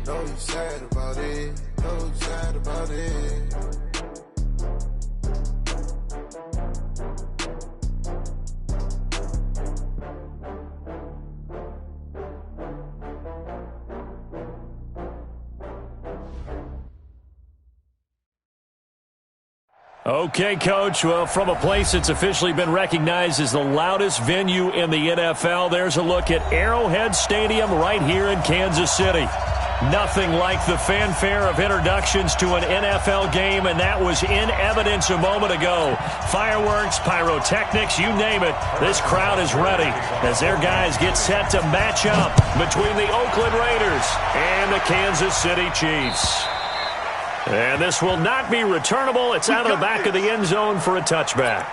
know you sad about it, know you sad about it. Okay, Coach. Well, from a place that's officially been recognized as the loudest venue in the NFL, there's a look at Arrowhead Stadium right here in Kansas City. Nothing like the fanfare of introductions to an NFL game, and that was in evidence a moment ago. Fireworks, pyrotechnics, you name it. This crowd is ready as their guys get set to match up between the Oakland Raiders and the Kansas City Chiefs. And this will not be returnable. It's out of the back of the end zone for a touchback.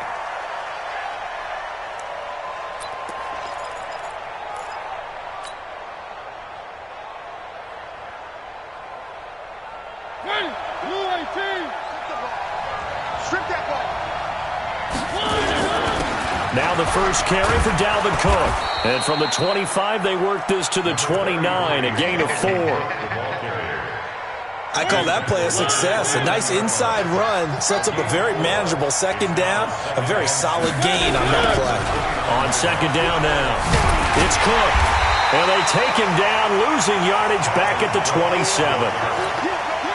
Now the first carry for Dalvin Cook. And from the 25, they work this to the 29, a gain of 4. I call that play a success. A nice inside run sets up a very manageable second down, a very solid gain on that play. On second down now, it's Cook. And they take him down, losing yardage back at the 27.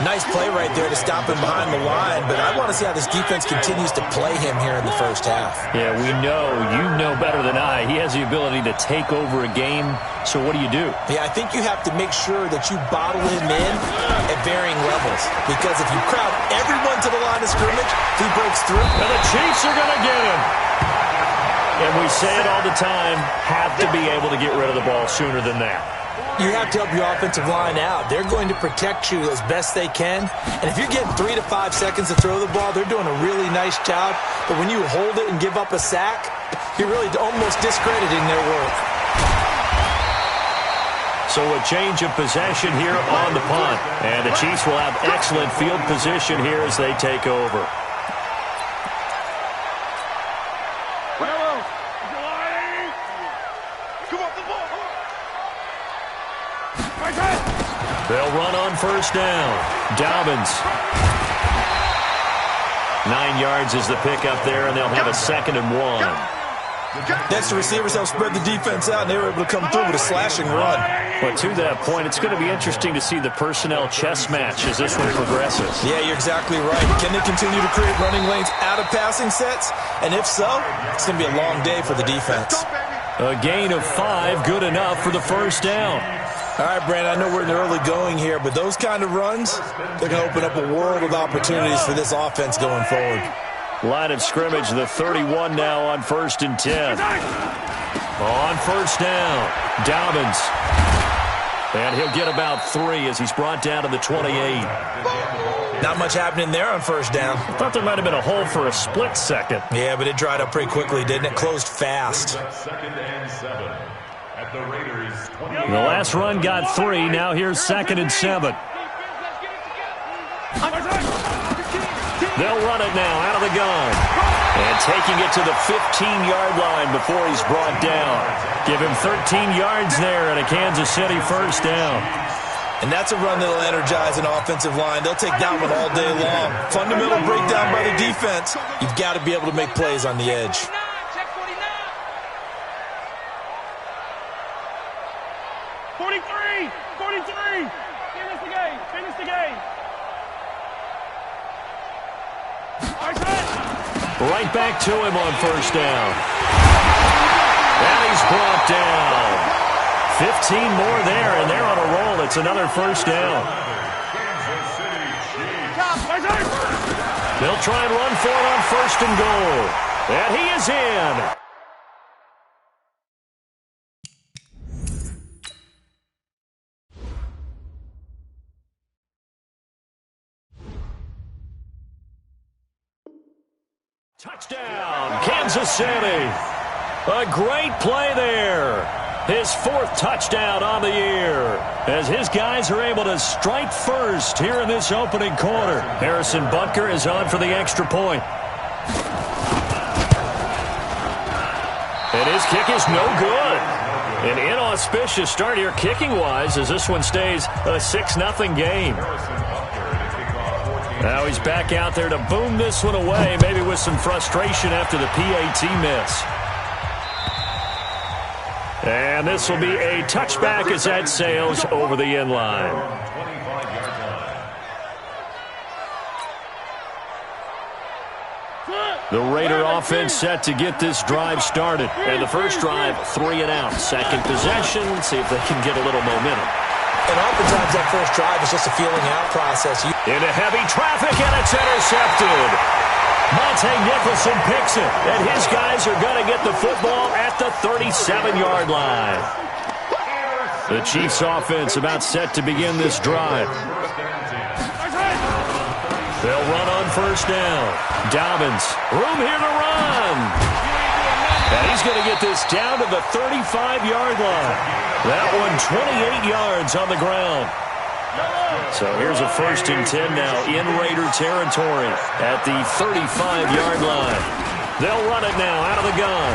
Nice play right there to stop him behind the line, but I want to see how this defense continues to play him here in the first half. Yeah, we know. You know better than I. He has the ability to take over a game, so what do? Yeah, I think you have to make sure that you bottle him in at varying levels, because if you crowd everyone to the line of scrimmage, he breaks through. And the Chiefs are going to get him. And we say it all the time, have to be able to get rid of the ball sooner than that. You have to help your offensive line out. They're going to protect you as best they can. And if you're getting 3 to 5 seconds to throw the ball, they're doing a really nice job. But when you hold it and give up a sack, you're really almost discrediting their work. So a change of possession here on the punt. And the Chiefs will have excellent field position here as they take over. They'll run on first down. Dobbins. 9 yards is the pickup there, and they'll have a 2nd and 1. Next, the receivers help spread the defense out, and they were able to come through with a slashing run. But to that point, it's going to be interesting to see the personnel chess match as this one progresses. Yeah, you're exactly right. Can they continue to create running lanes out of passing sets? And if so, it's going to be a long day for the defense. A gain of 5, good enough for the first down. All right, Brandon, I know we're in the early going here, but those kind of runs, they're going to open up a world of opportunities for this offense going forward. Line of scrimmage, the 31 now on 1st and 10. On first down, Dobbins. And he'll get about 3 as he's brought down to the 28. Not much happening there on first down. I thought there might have been a hole for a split second. Yeah, but it dried up pretty quickly, didn't it? Closed fast. 2nd and 7 at the Raiders' 20. The last run got 3. Now here's 2nd and 7. They'll run it now out of the gun. And taking it to the 15-yard line before he's brought down. Give him 13 yards there and a Kansas City first down. And that's a run that'll energize an offensive line. They'll take that one all day long. Fundamental breakdown by the defense. You've got to be able to make plays on the edge. Right back to him on first down. And he's brought down. 15 more there, and they're on a roll. It's another first down. They'll try and run for it on 1st and goal. And he is in. Touchdown, Kansas City. A great play there. His 4th touchdown on the year as his guys are able to strike first here in this opening quarter. Harrison Butker is on for the extra point. And his kick is no good. An inauspicious start here kicking-wise as this one stays a 6-0 game. Now he's back out there to boom this one away, maybe with some frustration after the PAT miss. And this will be a touchback as that sails over the end line. The Raider offense set to get this drive started. And the first drive, 3 and out. Second possession, see if they can get a little momentum. And oftentimes that first drive is just a feeling out process. Into heavy traffic, and it's intercepted. Monte Nicholson picks it, and his guys are going to get the football at the 37-yard line. The Chiefs offense about set to begin this drive. They'll run on first down. Dobbins, room here to run. And he's going to get this down to the 35-yard line. That one 28 yards on the ground. So here's a 1st and 10 now in Raider territory at the 35-yard line. They'll run it now out of the gun.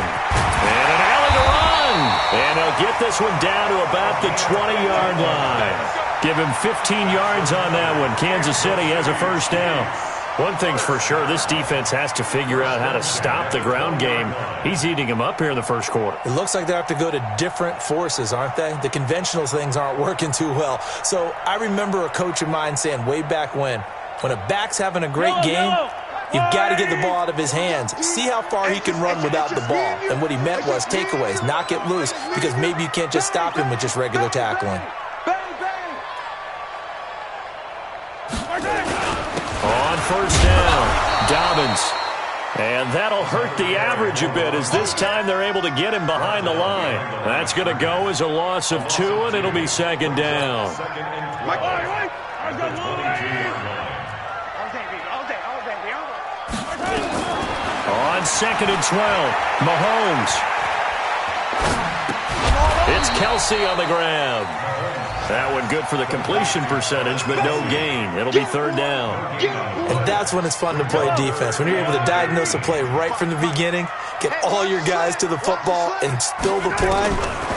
And an alley to run. And they'll get this one down to about the 20-yard line. Give him 15 yards on that one. Kansas City has a first down. One thing's for sure, this defense has to figure out how to stop the ground game. He's eating them up here in the first quarter. It looks like they have to go to different forces, aren't they? The conventional things aren't working too well. So I remember a coach of mine saying way back when a back's having a great game, you've got to get the ball out of his hands. See how far he can run without the ball. And what he meant was takeaways, knock it loose, because maybe you can't just stop him with just regular tackling. On first down, Dobbins. And that'll hurt the average a bit as this time they're able to get him behind the line. That's going to go as a loss of 2, and it'll be 2nd down. On 2nd and 12, Mahomes. It's Kelsey on the grab. That one good for the completion percentage, but no gain. It'll be 3rd down. And that's when it's fun to play defense. When you're able to diagnose a play right from the beginning, get all your guys to the football, and spill the play,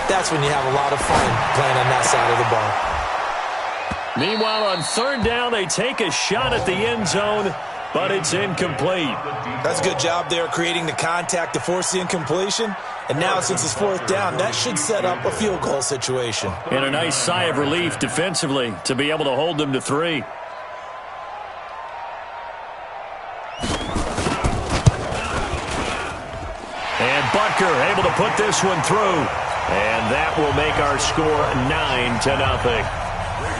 that's when you have a lot of fun playing on that side of the ball. Meanwhile, on 3rd down, they take a shot at the end zone, but it's incomplete. That's a good job there creating the contact to force the incompletion. And now, since it's 4th down, that should set up a field goal situation. And a nice sigh of relief defensively to be able to hold them to 3. And Butker able to put this one through. And that will make our score 9-0.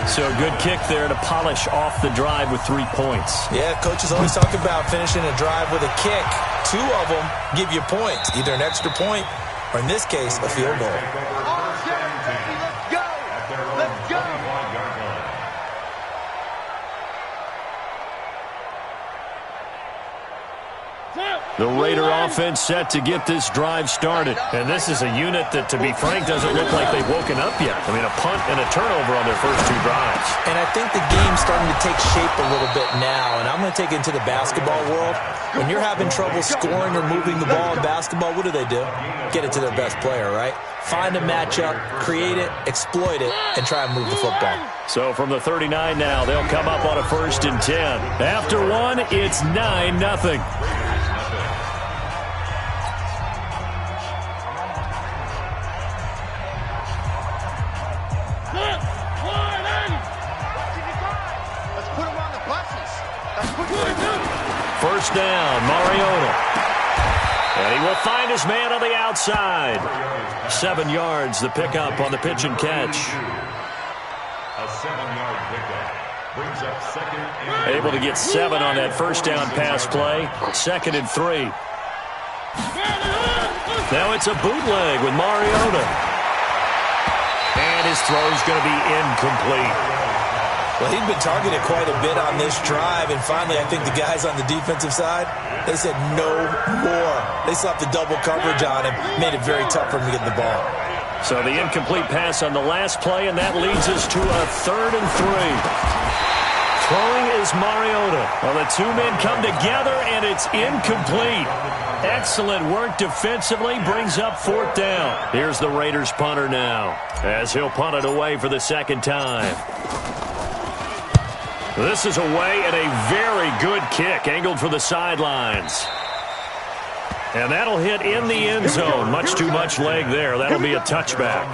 So good kick there to polish off the drive with 3 points. Yeah, coaches always talk about finishing a drive with a kick. 2 of them give you points, either an extra point or, in this case, a field goal. Let's go! Let's go! The Raider offense set to get this drive started. And this is a unit that, to be frank, doesn't look like they've woken up yet. I mean, a punt and a turnover on their first 2 drives. And I think the game's starting to take shape a little bit now. And I'm going to take it into the basketball world. When you're having trouble scoring or moving the ball in basketball, what do? Get it to their best player, right? Find a matchup, create it, exploit it, and try and move the football. So from the 39 now, they'll come up on a 1st and 10. After 1, it's 9-0. First down, Mariota. And he will find his man on the outside. 7 yards, the pickup on the pitch and catch. A 7-yard pickup brings up 2nd and Able to get 7 on that first down pass play. 2nd and 3. Now it's a bootleg with Mariota. And his throw's going to be incomplete. Well, he'd been targeted quite a bit on this drive, and finally I think the guys on the defensive side, they said no more. They slapped the double coverage on him, made it very tough for him to get the ball. So the incomplete pass on the last play, and that leads us to a 3rd and 3. Throwing is Mariota. Well, the two men come together, and it's incomplete. Excellent work defensively, brings up 4th down. Here's the Raiders punter now, as he'll punt it away for the second time. This is away, and a very good kick, angled for the sidelines. And that'll hit in the end zone. Much too much leg there. That'll be a touchback.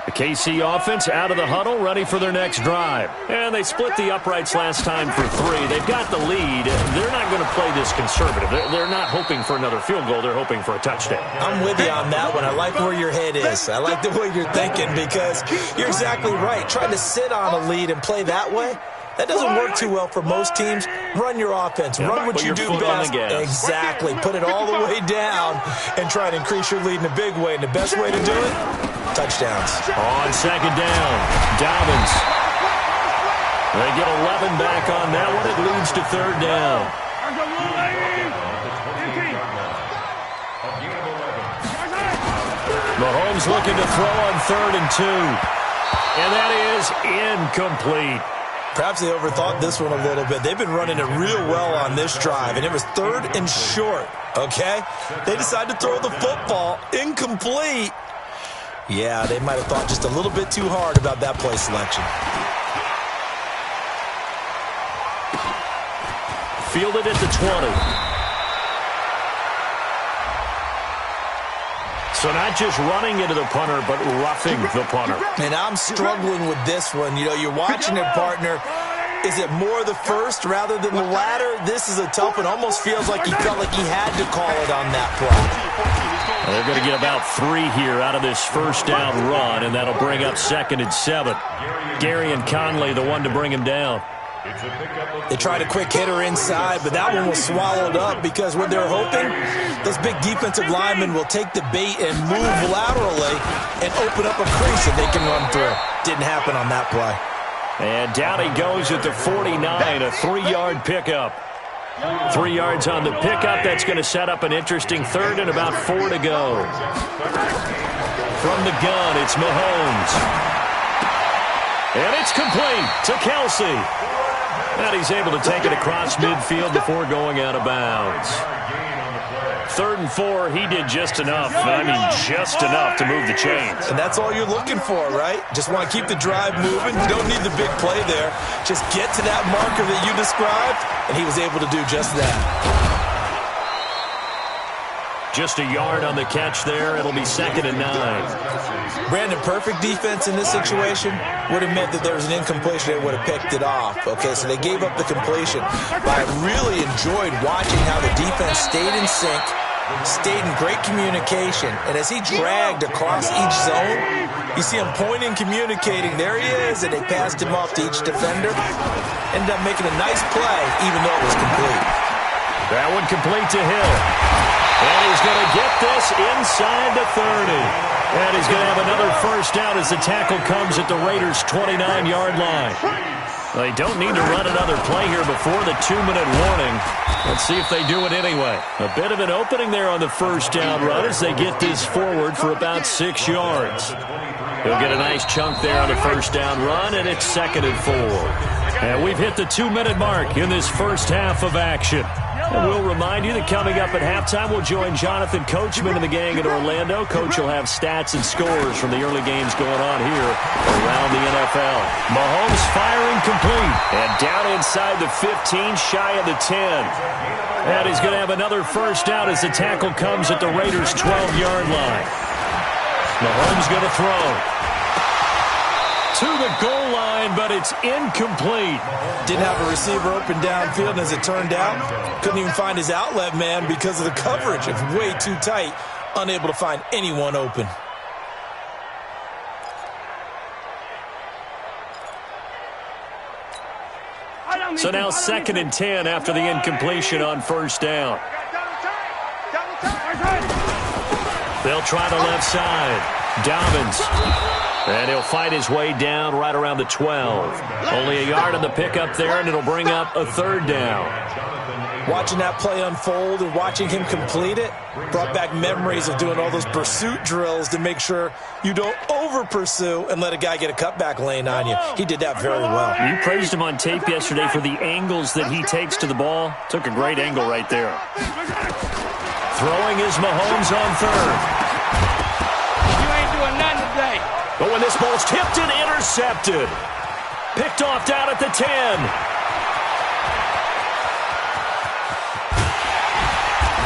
The KC offense out of the huddle, ready for their next drive. And they split the uprights last time for 3. They've got the lead. They're not going to play this conservative. They're not hoping for another field goal. They're hoping for a touchdown. I'm with you on that one. I like where your head is. I like the way you're thinking because you're exactly right. Trying to sit on a lead and play that way, that doesn't work too well for most teams. Run your offense. Run what you do best. Exactly. Put it all the way down and try to increase your lead in a big way. And the best way to do it, touchdowns. On second down, Dobbins. They get 11 back on that one. It leads to 3rd down. Mahomes looking to throw on 3rd and 2. And that is incomplete. Perhaps they overthought this one a little bit. They've been running it real well on this drive, and it was 3rd and short, okay? They decided to throw the football incomplete. Yeah, they might have thought just a little bit too hard about that play selection. Fielded at the 20. So not just running into the punter, but roughing the punter. And I'm struggling with this one. You know, you're watching it, partner. Is it more the first rather than the latter? This is a tough one. Almost feels like he felt like he had to call it on that play. They're going to get about 3 here out of this first down run, and that'll bring up 2nd and 7. Gary and Conley, the one to bring him down. They tried a quick hitter inside, but that one was swallowed up because what they're hoping, those big defensive linemen will take the bait and move laterally and open up a crease that they can run through. Didn't happen on that play. And down he goes at the 49, a 3-yard pickup. 3 yards on the pickup. That's going to set up an interesting 3rd and about 4 to go. From the gun, it's Mahomes. And it's complete to Kelsey. And he's able to take it across midfield before going out of bounds. 3rd and 4, he did just enough. I mean, just enough to move the chains. And that's all you're looking for, right? Just want to keep the drive moving. You don't need the big play there. Just get to that marker that you described, and he was able to do just that. Just a yard on the catch there. It'll be 2nd and 9. Brandon, perfect defense in this situation would have meant that there was an incompletion. They would have picked it off. Okay, so they gave up the completion. But I really enjoyed watching how the defense stayed in sync, stayed in great communication. And as he dragged across each zone, you see him pointing, communicating. There he is, and they passed him off to each defender. Ended up making a nice play, even though it was complete. That one complete to Hill. And he's going to get this inside the 30. And he's going to have another first down as the tackle comes at the Raiders' 29-yard line. They don't need to run another play here before the 2-minute warning. Let's see if they do it anyway. A bit of an opening there on the first down run as they get this forward for about 6 yards. He'll get a nice chunk there on the first down run, and it's 2nd and 4. And we've hit the 2-minute mark in this first half of action. And we'll remind you that coming up at halftime, we'll join Jonathan Coachman and the gang in Orlando. Coach will have stats and scores from the early games going on here around the NFL. Mahomes firing complete. And down inside the 15, shy of the 10. And he's going to have another first down as the tackle comes at the Raiders' 12-yard line. Mahomes going to throw. To the goal line, but it's incomplete. Didn't have a receiver open downfield, and as it turned out, couldn't even find his outlet man because of the coverage. It's way too tight, unable to find anyone open. So now 2nd and 10 after the incompletion on first down. They'll try the left side. Dobbins. And he'll fight his way down right around the 12. Only a yard on the pickup there, and it'll bring up a 3rd down. Watching that play unfold and watching him complete it brought back memories of doing all those pursuit drills to make sure you don't over-pursue and let a guy get a cutback lane on you. He did that very well. You praised him on tape yesterday for the angles that he takes to the ball. Took a great angle right there. Throwing is Mahomes on third. You ain't doing nothing today. But when this ball's tipped and intercepted. Picked off down at the 10.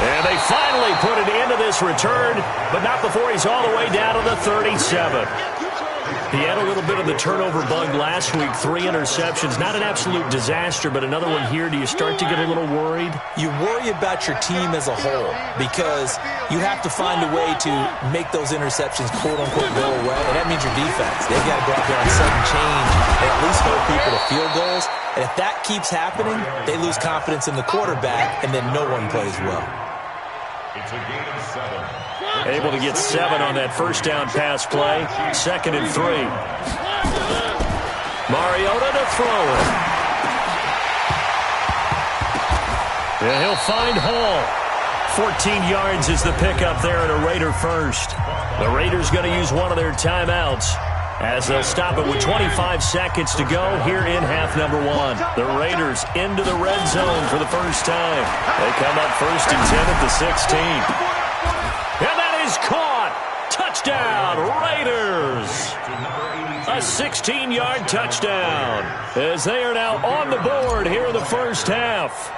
And they finally put an end to this return, but not before he's all the way down to the 37. He had a little bit of the turnover bug last week, 3 interceptions. Not an absolute disaster, but another one here. Do you start to get a little worried? You worry about your team as a whole because you have to find a way to make those interceptions, quote-unquote, go away, and that means your defense. They've got to go out there on sudden change and at least hold people to field goals. And if that keeps happening, they lose confidence in the quarterback, and then no one plays well. It's a gain of 7. Able to get 7 on that first down pass play. 2nd and 3. Mariota to throw it. And he'll find Hall. 14 yards is the pickup there at a Raider first. The Raiders going to use one of their timeouts as they'll stop it with 25 seconds to go here in half number 1. The Raiders into the red zone for the first time. They come up 1st and 10 at the 16. And that is caught. Touchdown, Raiders. A 16-yard touchdown as they are now on the board here in the first half.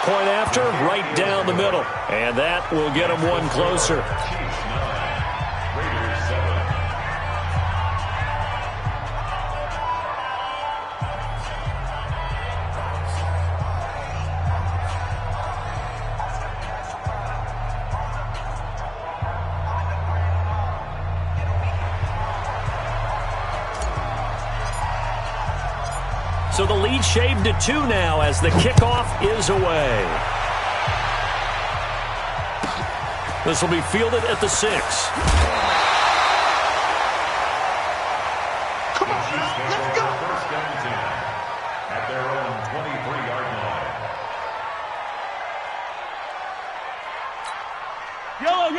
Point after, right down the middle. And that will get them one closer. So the lead shaved to 2 now as the kickoff is away. This will be fielded at the 6. Come on, let's go. First down 10 at their own 23-yard line.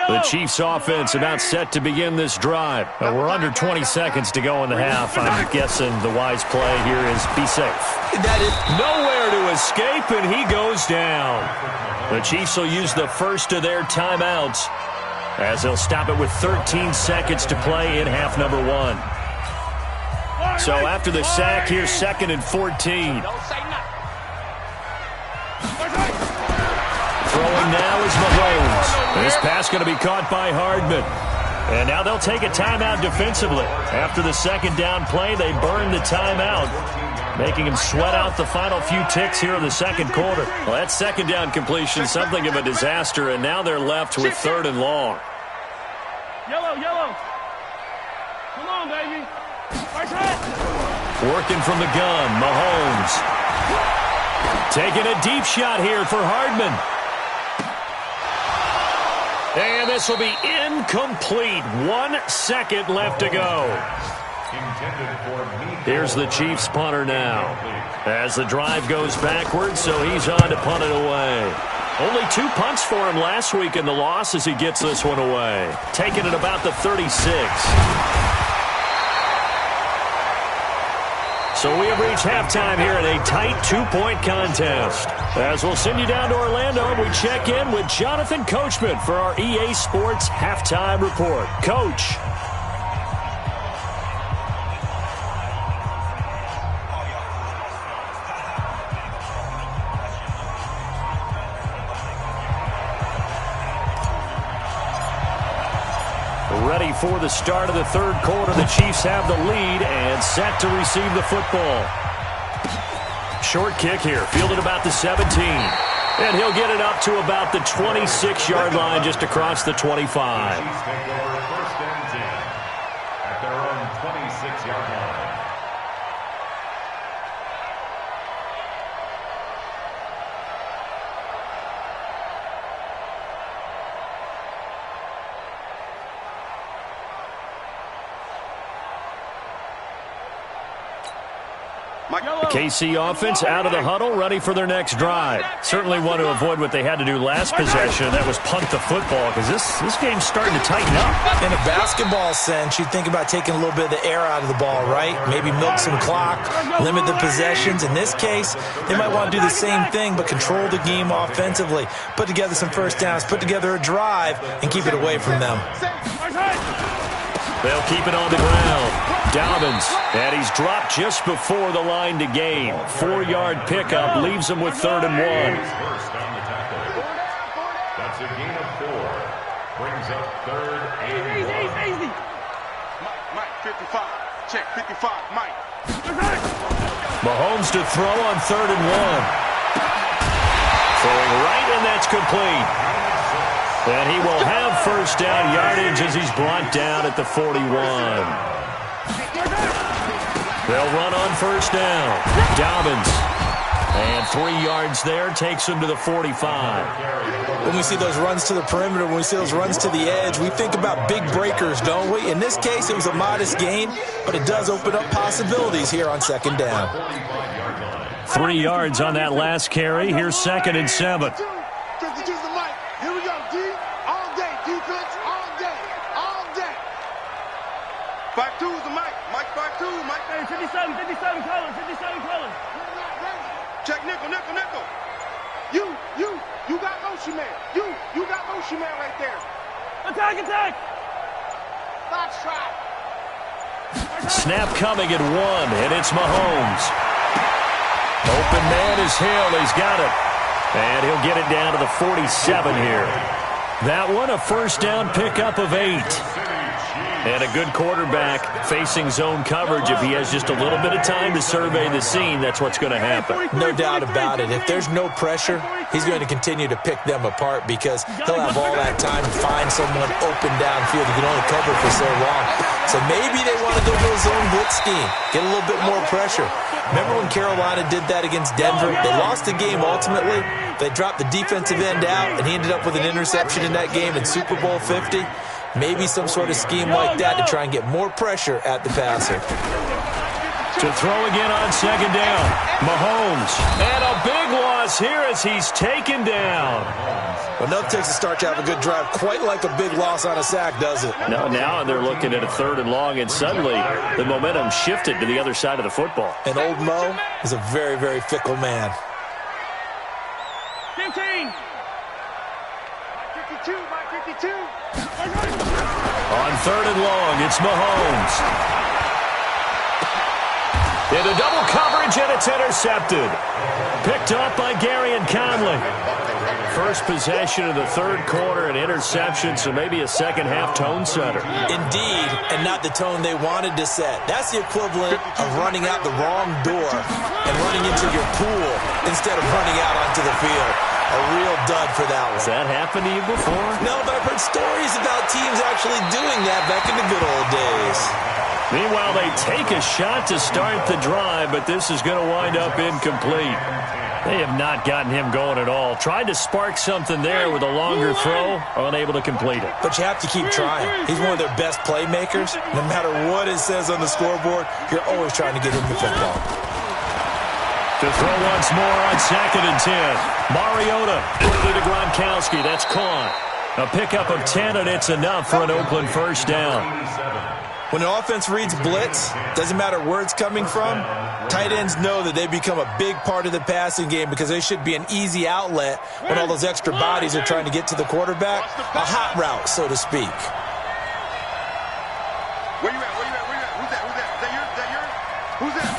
The Chiefs offense about set to begin this drive. We're under 20 seconds to go in the half. I'm guessing the wise play here is be safe. That is Nowhere to escape, and he goes down. The Chiefs will use the first of their timeouts as they'll stop it with 13 seconds to play in half number 1. So after the sack, here's 2nd and 14. Don't say nothing. Throwing now is Mahomes. This pass going to be caught by Hardman. And now they'll take a timeout defensively. After the second down play, they burn the timeout, making him sweat out the final few ticks here in the second quarter. Well, that second down completion, something of a disaster, and now they're left with 3rd and long. Yellow. Come on, baby. Working from the gun, Mahomes. Taking a deep shot here for Hardman. And this will be incomplete. 1 second left to go. Here's the Chiefs punter now. As the drive goes backwards, so he's on to punt it away. Only 2 punts for him last week in the loss as he gets this one away. Taking it about the 36. So we have reached halftime here in a tight 2-point contest. As we'll send you down to Orlando, we check in with Jonathan Coachman for our EA Sports Halftime Report. Coach. Ready for the start of the third quarter. The Chiefs have the lead and set to receive the football. Short kick here, fielded about the 17. And he'll get it up to about the 26-yard line, just across the 25. Chiefs take over 1st and 10 at their own 26-yard line. The KC offense out of the huddle, ready for their next drive. Certainly want to avoid what they had to do last possession, and that was punt the football, because this game's starting to tighten up. In a basketball sense, you think about taking a little bit of the air out of the ball, right? Maybe milk some clock, limit the possessions. In this case, they might want to do the same thing, but control the game offensively. Put together some first downs, put together a drive, and keep it away from them. They'll keep it on the ground. Dobbins, and he's dropped just before the line to gain. 4-yard pickup leaves him with 3rd and 1. First on the tackle. That's a gain of 4. Brings up 3rd and 1. Mike, 55. Check, 55, Mike. Mahomes to throw on 3rd and 1. Throwing right, and that's complete. And he will have first down yardage as he's brought down at the 41. They'll run on first down. Dobbins. And 3 yards there takes him to the 45. When we see those runs to the perimeter, when we see those runs to the edge, we think about big breakers, don't we? In this case, it was a modest gain, but it does open up possibilities here on 2nd down. 3 yards on that last carry. Here's 2nd and 7. 52's the mic. Here we go, D. All day. Defense, all day. All day. 52's the mic. Mike 52. Mike 57 colors. 57 colors. Check nickel. You got motion man. You got motion man right there. Attack. Box trap. Snap coming at 1, and it's Mahomes. Open man is Hill. He's got it. And he'll get it down to the 47 here. That one, a first down pickup of 8. And a good quarterback facing zone coverage. If he has just a little bit of time to survey the scene, that's what's going to happen. No doubt about it. If there's no pressure, he's going to continue to pick them apart because he'll have all that time to find someone open downfield. He can only cover for so long. So maybe they want to go to a zone blitz scheme, get a little bit more pressure. Remember when Carolina did that against Denver? They lost the game ultimately. They dropped the defensive end out, and he ended up with an interception in that game in Super Bowl 50. Maybe some sort of scheme like that to try and get more pressure at the passer. To throw again on 2nd down. Mahomes. And a big loss here as he's taken down. Enough takes a start to have a good drive. Quite like a big loss on a sack, does it? No, now they're looking at a 3rd and long, and suddenly the momentum shifted to the other side of the football. And old Mo is a very, very fickle man. 15. 52, Mike 52. On 3rd and long, it's Mahomes. Into double coverage, and it's intercepted. Picked up by Garyon Conley. First possession of the 3rd quarter, an interception, so maybe a second-half tone setter. Indeed, and not the tone they wanted to set. That's the equivalent of running out the wrong door and running into your pool instead of running out onto the field. A real dud for that one. Has that happened to you before? No, but I've heard stories about teams actually doing that back in the good old days. Meanwhile, they take a shot to start the drive, but this is going to wind up incomplete. They have not gotten him going at all. Tried to spark something there with a longer throw, unable to complete it. But you have to keep trying. He's one of their best playmakers. No matter what it says on the scoreboard, you're always trying to get him the football. To throw once more on 2nd and 10. Mariota early to Gronkowski. That's caught. A pickup of 10, and it's enough for an Oakland first down. When an offense reads blitz, doesn't matter where it's coming from, tight ends know that they become a big part of the passing game because they should be an easy outlet when all those extra bodies are trying to get to the quarterback. A hot route, so to speak. Where you at? Who's that? Who's that?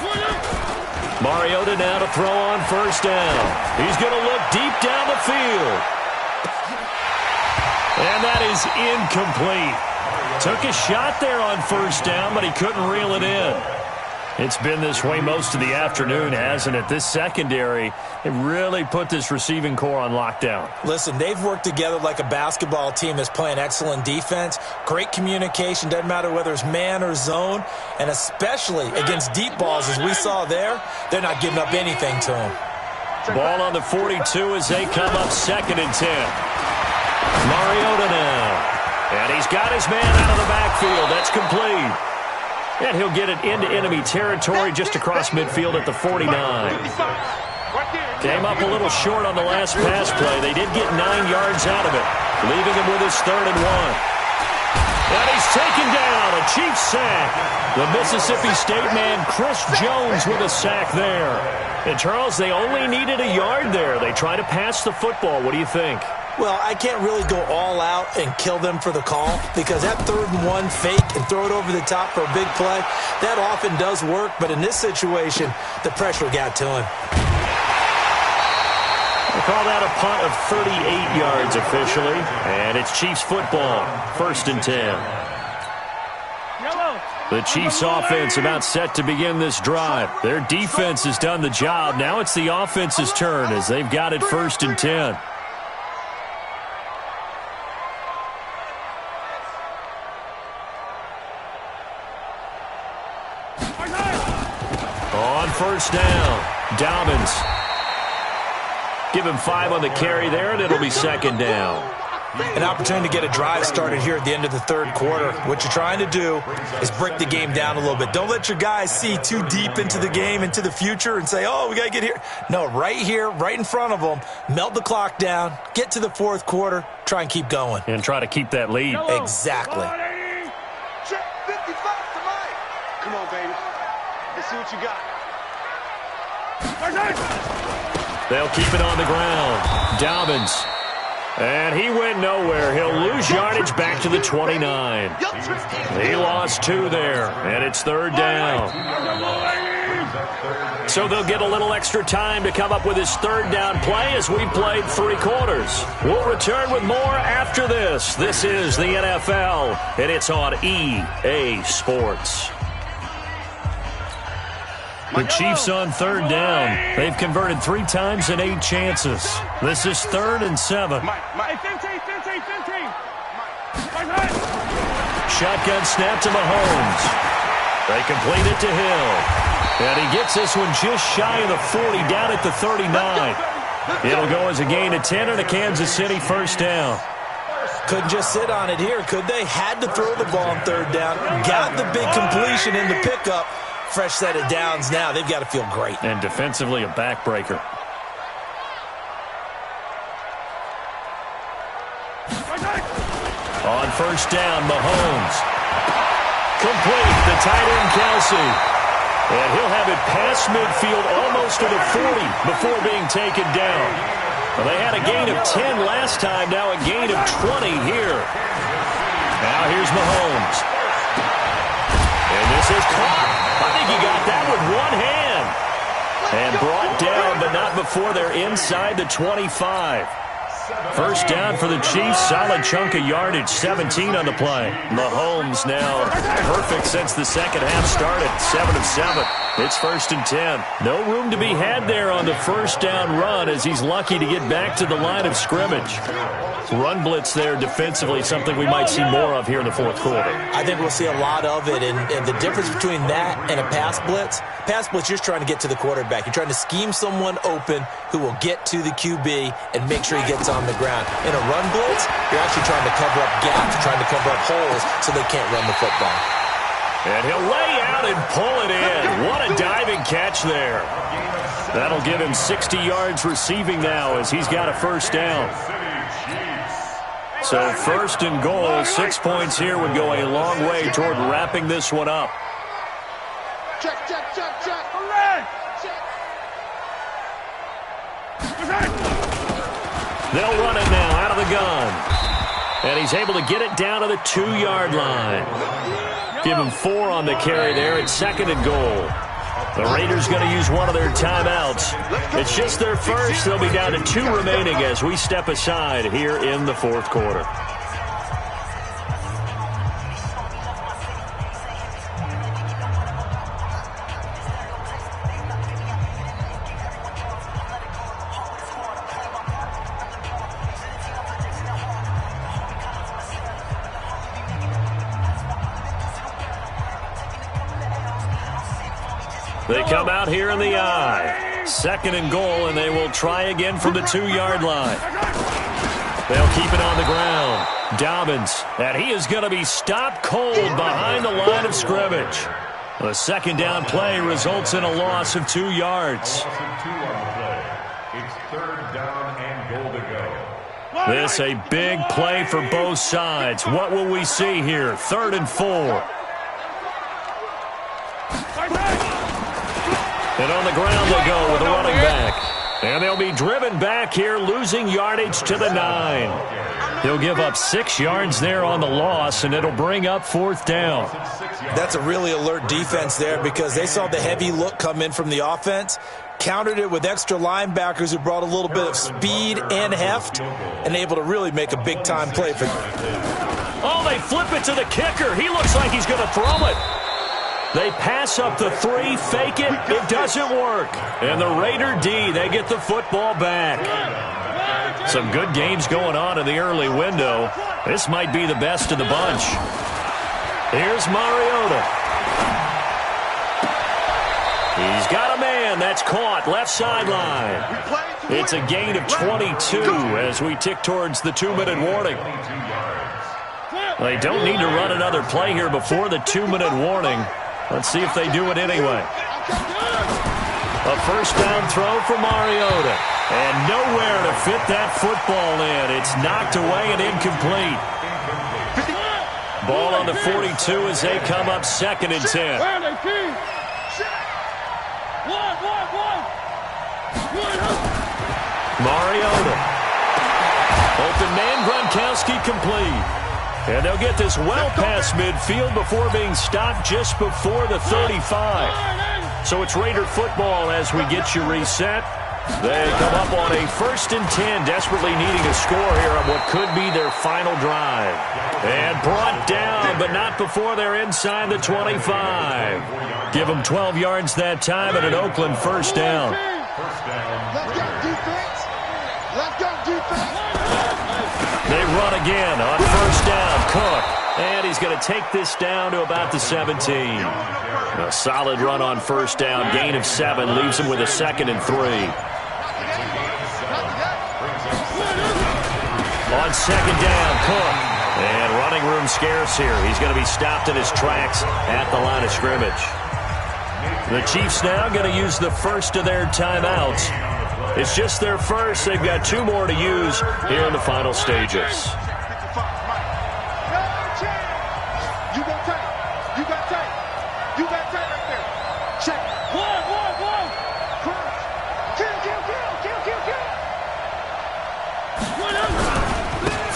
Mariota now to throw on first down. He's going to look deep down the field. And that is incomplete. Took a shot there on first down, but he couldn't reel it in. It's been this way most of the afternoon, hasn't it? This secondary, it really put this receiving core on lockdown. Listen, they've worked together like a basketball team that's playing excellent defense. Great communication, doesn't matter whether it's man or zone. And especially against deep balls, as we saw there, they're not giving up anything to them. Ball on the 42 as they come up 2nd and 10. Mariota now. And he's got his man out of the backfield. That's complete. And he'll get it into enemy territory just across midfield at the 49. Came up a little short on the last pass play. They did get 9 yards out of it, leaving him with his 3rd and 1. And he's taken down, a Chiefs sack. The Mississippi State man, Chris Jones, with a sack there. And, Charles, they only needed a yard there. They try to pass the football. What do you think? Well, I can't really go all out and kill them for the call because that 3rd and 1 fake and throw it over the top for a big play, that often does work. But in this situation, the pressure got to him. They call that a punt of 38 yards officially. And it's Chiefs football, 1st and 10. The Chiefs offense about set to begin this drive. Their defense has done the job. Now it's the offense's turn as they've got it 1st and 10. On 1st down, Dobbins. Give him 5 on the carry there, and it'll be 2nd down. An opportunity to get a drive started here at the end of the 3rd quarter. What you're trying to do is break the game down a little bit. Don't let your guys see too deep into the game, into the future, and say, oh, we got to get here. No, right here, right in front of them, melt the clock down, get to the 4th quarter, try and keep going. And try to keep that lead. Exactly. Check 55 tonight. Come on, baby. Let's see what you got. They'll keep it on the ground. Dobbins. And he went nowhere. He'll lose yardage back to the 29. He lost 2 there, and it's 3rd down. So they'll get a little extra time to come up with his 3rd down play as we played 3 quarters. We'll return with more after this. This is the NFL, and it's on EA Sports. The Chiefs on 3rd down. They've converted 3 times in 8 chances. This is 3rd and 7. Shotgun snap to Mahomes. They complete it to Hill. And he gets this one just shy of the 40, down at the 39. It'll go as a gain of 10 and a Kansas City 1st down. Couldn't just sit on it here, could they? Had to throw the ball on 3rd down. Got the big completion in the pickup. Fresh set of downs now. They've got to feel great. And defensively, a backbreaker. On 1st down, Mahomes. Complete, the tight end, Kelsey. And he'll have it past midfield almost to the 40 before being taken down. Well, they had a gain of 10 last time, now a gain of 20 here. Now here's Mahomes. And this is caught. I think he got that with one hand. And brought down, but not before they're inside the 25. 1st down for the Chiefs. Solid chunk of yardage. 17 on the play. Mahomes now perfect since the 2nd half started. 7 of 7. It's 1st and 10. No room to be had there on the 1st down run as he's lucky to get back to the line of scrimmage. Run blitz there defensively, something we might see more of here in the 4th quarter. I think we'll see a lot of it, and the difference between that and a pass blitz, you're just trying to get to the quarterback. You're trying to scheme someone open who will get to the QB and make sure he gets on the ground. In a run blitz, you're actually trying to cover up gaps, trying to cover up holes so they can't run the football. And he'll lay out and pull it in. What a diving catch there. That'll give him 60 yards receiving now as he's got a 1st down. So 1st and goal, 6 points here would go a long way toward wrapping this one up. Check. They'll run it now out of the gun. And he's able to get it down to the 2-yard line. Give him 4 on the carry there at 2nd and goal. The Raiders going to use one of their timeouts. It's just their first. They'll be down to 2 remaining as we step aside here in the 4th quarter. They come out here in the I. 2nd and goal, and they will try again from the 2-yard line. They'll keep it on the ground. Dobbins, and he is going to be stopped cold behind the line of scrimmage. The second down play results in a loss of 2 yards. Loss of 2 on the play. It's third down and goal to go. This a big play for both sides. What will we see here? 3rd and 4. And on the ground they go with a running back. And they'll be driven back here, losing yardage to the 9. He'll give up 6 yards there on the loss, and it'll bring up 4th down. That's a really alert defense there because they saw the heavy look come in from the offense, countered it with extra linebackers who brought a little bit of speed and heft, and able to really make a big-time play for them. Oh, they flip it to the kicker. He looks like he's going to throw it. They pass up the 3, fake it. It doesn't work. And the Raider D, they get the football back. Some good games going on in the early window. This might be the best of the bunch. Here's Mariota. He's got a man. That's caught. Left sideline. It's a gain of 22 as we tick towards the 2-minute warning. They don't need to run another play here before the 2-minute warning. Let's see if they do it anyway. A first down throw for Mariota. And nowhere to fit that football in. It's knocked away and incomplete. Ball on the 42 as they come up 2nd and 10. Mariota. Open man, Gronkowski complete. And they'll get this well past midfield before being stopped just before the 35. So it's Raider football as we get you reset. They come up on a 1st and 10, desperately needing a score here on what could be their final drive. And brought down, but not before they're inside the 25. Give them 12 yards that time and an Oakland first down. Let's go, defense. Let's go, defense. They run again on first down. Cook. And he's going to take this down to about the 17. A solid run on first down. Gain of 7 leaves him with a 2nd and 3. On 2nd down, Cook. And running room scarce here. He's going to be stopped in his tracks at the line of scrimmage. The Chiefs now going to use the first of their timeouts. It's just their first. They've got 2 more to use here in the final stages.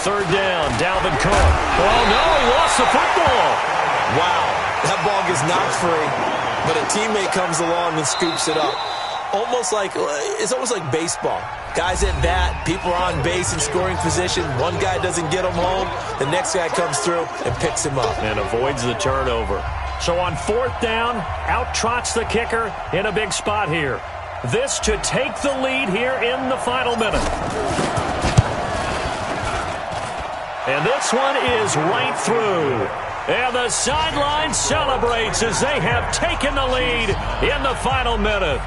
Third down, Dalvin Cook. Oh, no, he lost the football. Wow, that ball gets knocked free, but a teammate comes along and scoops it up. It's almost like baseball. Guys at bat, people are on base in scoring position. One guy doesn't get him home. The next guy comes through and picks him up. And avoids the turnover. So on 4th down, out trots the kicker in a big spot here. This to take the lead here in the final minute. And this one is right through. And the sideline celebrates as they have taken the lead in the final minute.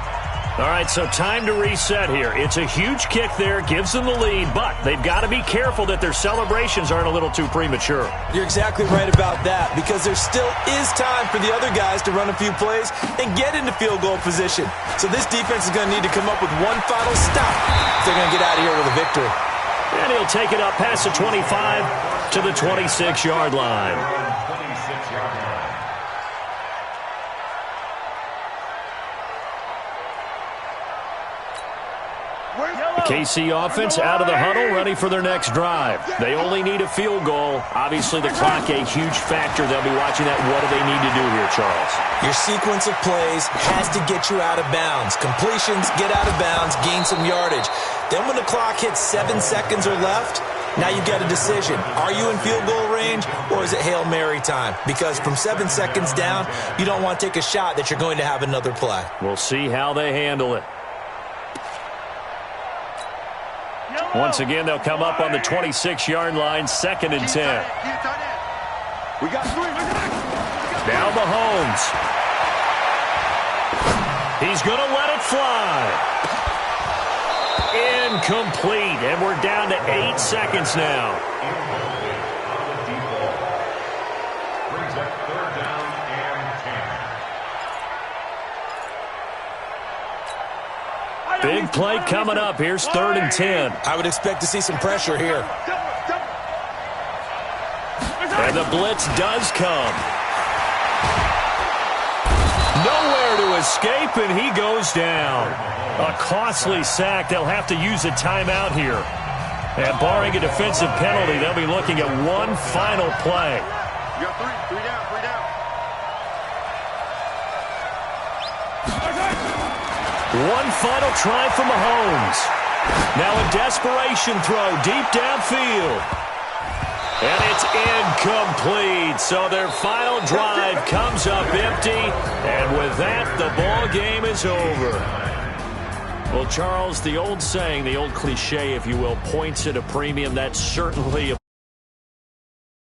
All right, so time to reset here. It's a huge kick there, gives them the lead, but they've got to be careful that their celebrations aren't a little too premature. You're exactly right about that because there still is time for the other guys to run a few plays and get into field goal position. So this defense is going to need to come up with one final stop if they're going to get out of here with a victory. And he'll take it up past the 25 to the 26-yard line. The KC offense out of the huddle, ready for their next drive. They only need a field goal. Obviously, the clock a huge factor. They'll be watching that. What do they need to do here, Charles? Your sequence of plays has to get you out of bounds. Completions, get out of bounds, gain some yardage. Then when the clock hits 7 seconds or left, now you've got a decision. Are you in field goal range or is it Hail Mary time? Because from 7 seconds down, you don't want to take a shot that you're going to have another play. We'll see how they handle it. Once again, they'll come up on the 26-yard line, 2nd and 10. We got 3. Now Mahomes. He's going to let it fly. Incomplete, and we're down to 8 seconds now. Brings up third down and 10. Big play coming up. Here's 3rd and 10. I would expect to see some pressure here. And the blitz does come. Nowhere to escape, and he goes down. A costly sack. They'll have to use a timeout here. And barring a defensive penalty, they'll be looking at one final play. You got three down. One final try for Mahomes. Now a desperation throw deep downfield. And it's incomplete. So their final drive comes up empty. And with that, the ball game is over. Well, Charles, the old saying, the old cliche, if you will, points at a premium. That's certainly a